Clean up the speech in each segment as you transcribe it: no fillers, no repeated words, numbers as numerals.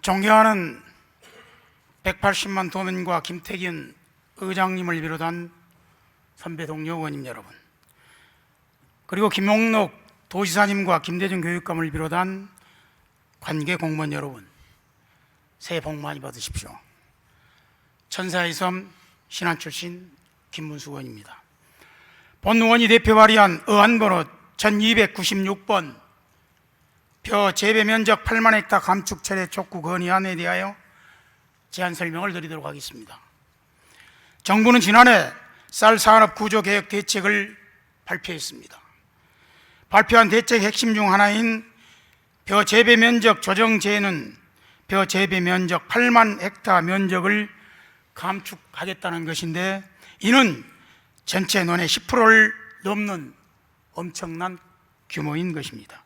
존경하는 180만 도민과 김태균 의장님을 비롯한 선배 동료 의원님 여러분, 그리고 김용록 도지사님과 김대중 교육감을 비롯한 관계 공무원 여러분, 새해 복 많이 받으십시오. 천사의 섬 신안 출신 김문수 의원입니다. 본 의원이 대표 발의한 의안번호 1296번 벼 재배 면적 8만 헥타 감축 철회 촉구 건의안에 대하여 제안 설명을 드리도록 하겠습니다. 정부는 지난해 쌀 산업 구조 개혁 대책을 발표했습니다. 발표한 대책 핵심 중 하나인 벼 재배 면적 조정 제는 벼 재배 면적 8만 헥타 면적을 감축하겠다는 것인데, 이는 전체 논의 10%를 넘는 엄청난 규모인 것입니다.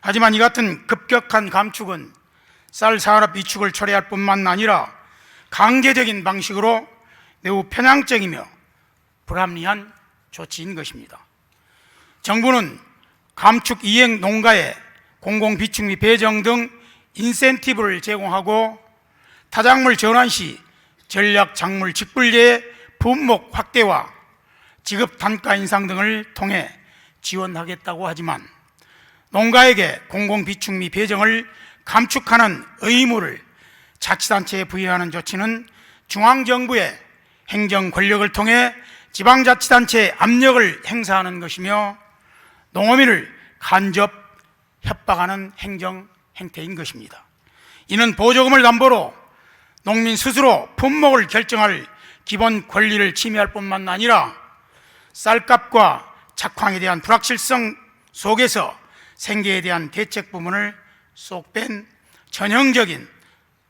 하지만 이 같은 급격한 감축은 쌀 산업 위축을 초래할 뿐만 아니라 강제적인 방식으로 매우 편향적이며 불합리한 조치인 것입니다. 정부는 감축 이행 농가에 공공비축 및 배정 등 인센티브를 제공하고 타작물 전환 시 전략 작물 직불제의 분목 확대와 지급 단가 인상 등을 통해 지원하겠다고 하지만, 농가에게 공공비축 및 배정을 감축하는 의무를 자치단체에 부여하는 조치는 중앙정부의 행정 권력을 통해 지방자치단체에 압력을 행사하는 것이며 농어민을 간접 협박하는 행정 행태인 것입니다. 이는 보조금을 담보로 농민 스스로 품목을 결정할 기본 권리를 침해할 뿐만 아니라 쌀값과 작황에 대한 불확실성 속에서 생계에 대한 대책 부분을 쏙 뺀 전형적인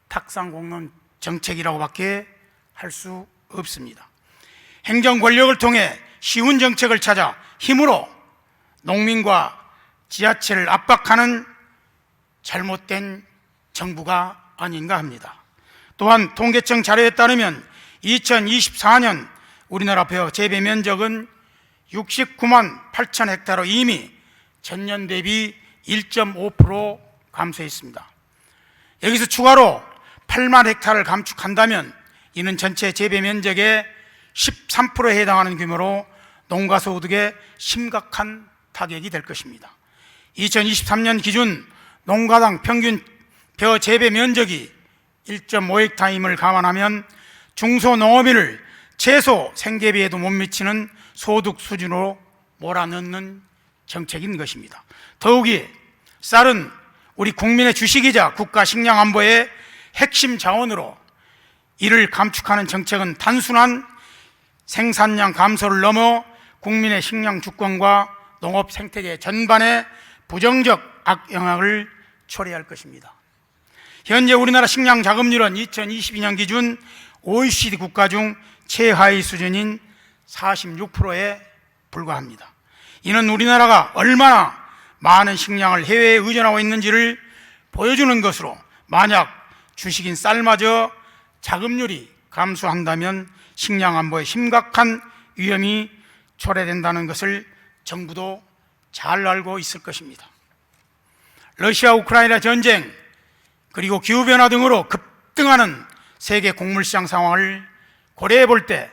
탁상공론 정책이라고밖에 할 수 없습니다. 행정 권력을 통해 쉬운 정책을 찾아 힘으로 농민과 지자체를 압박하는 잘못된 정부가 아닌가 합니다. 또한 통계청 자료에 따르면 2024년 우리나라 벼 재배 면적은 69만 8천 헥타로 이미 전년 대비 1.5% 감소했습니다. 여기서 추가로 8만 헥타를 감축한다면 이는 전체 재배 면적의 13%에 해당하는 규모로 농가 소득에 심각한 타격이 될 것입니다. 2023년 기준 농가당 평균 벼 재배 면적이 1.5헥타임을 감안하면 중소농업인을 최소 생계비에도 못 미치는 소득 수준으로 몰아넣는 정책인 것입니다. 더욱이 쌀은 우리 국민의 주식이자 국가 식량 안보의 핵심 자원으로 이를 감축하는 정책은 단순한 생산량 감소를 넘어 국민의 식량 주권과 농업 생태계 전반에 부정적 악영향을 초래할 것입니다. 현재 우리나라 식량 자급률은 2022년 기준 OECD 국가 중 최하위 수준인 46%에 불과합니다. 이는 우리나라가 얼마나 많은 식량을 해외에 의존하고 있는지를 보여주는 것으로, 만약 주식인 쌀마저 자급률이 감소한다면 식량 안보에 심각한 위험이 초래된다는 것을 정부도 잘 알고 있을 것입니다. 러시아 우크라이나 전쟁 그리고 기후변화 등으로 급등하는 세계 곡물시장 상황을 고려해 볼 때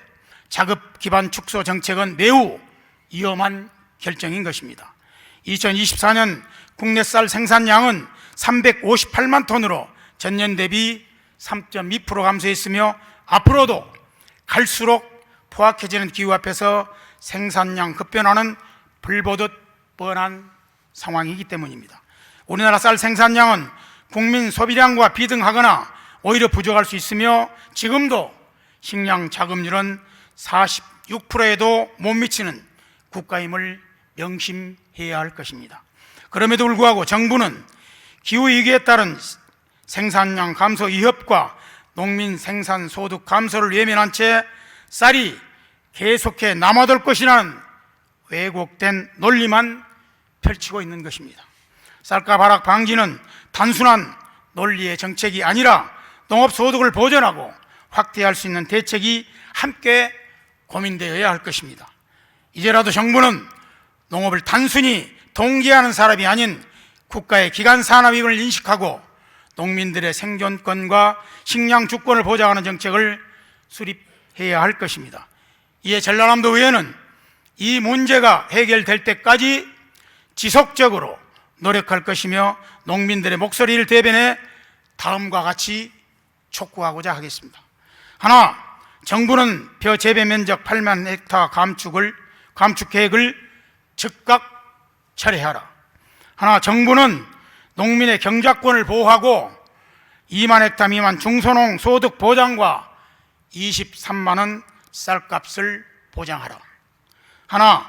자급 기반 축소 정책은 매우 위험한 결정인 것입니다. 2024년 국내 쌀 생산량은 358만 톤으로 전년 대비 3.2% 감소했으며 앞으로도 갈수록 포악해지는 기후 앞에서 생산량 급변화는 불보듯 뻔한 상황이기 때문입니다. 우리나라 쌀 생산량은 국민 소비량과 비등하거나 오히려 부족할 수 있으며, 지금도 식량 자급률은 46%에도 못 미치는 국가임을 명심해야 할 것입니다. 그럼에도 불구하고 정부는 기후위기에 따른 생산량 감소 위협과 농민 생산 소득 감소를 외면한 채 쌀이 계속해 남아돌 것이라는 왜곡된 논리만 펼치고 있는 것입니다. 쌀값 하락 방지는 단순한 논리의 정책이 아니라 농업 소득을 보전하고 확대할 수 있는 대책이 함께 고민되어야 할 것입니다. 이제라도 정부는 농업을 단순히 통제하는 산업이 아닌 국가의 기간 산업임을 인식하고 농민들의 생존권과 식량 주권을 보장하는 정책을 수립해야 할 것입니다. 이에 전라남도 의회는 이 문제가 해결될 때까지 지속적으로 노력할 것이며 농민들의 목소리를 대변해 다음과 같이 촉구하고자 하겠습니다. 하나, 정부는 벼 재배 면적 8만 헥타 감축 계획을 즉각 철회하라. 하나, 정부는 농민의 경작권을 보호하고 2만 헥타 미만 중소농 소득 보장과 23만 원 쌀값을 보장하라. 하나,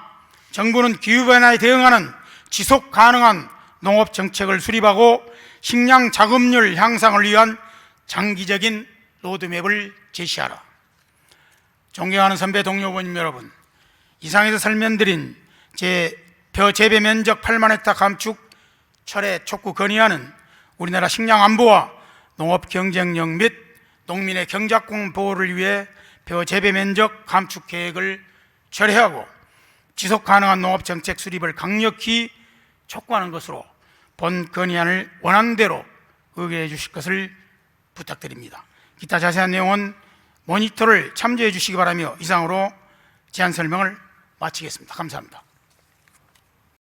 정부는 기후변화에 대응하는 지속 가능한 농업 정책을 수립하고 식량 자급률 향상을 위한 장기적인 로드맵을 제시하라. 존경하는 선배 동료 의원님 여러분, 이상에서 설명드린 벼 재배 면적 8만 헥타 감축 철회 촉구 건의안은 우리나라 식량 안보와 농업 경쟁력 및 농민의 경작권 보호를 위해 벼 재배 면적 감축 계획을 철회하고 지속 가능한 농업 정책 수립을 강력히 촉구하는 것으로 본 건의안을 원하는 대로 의결해 주실 것을 부탁드립니다. 기타 자세한 내용은 모니터를 참조해 주시기 바라며 이상으로 제안 설명을 마치겠습니다. 감사합니다.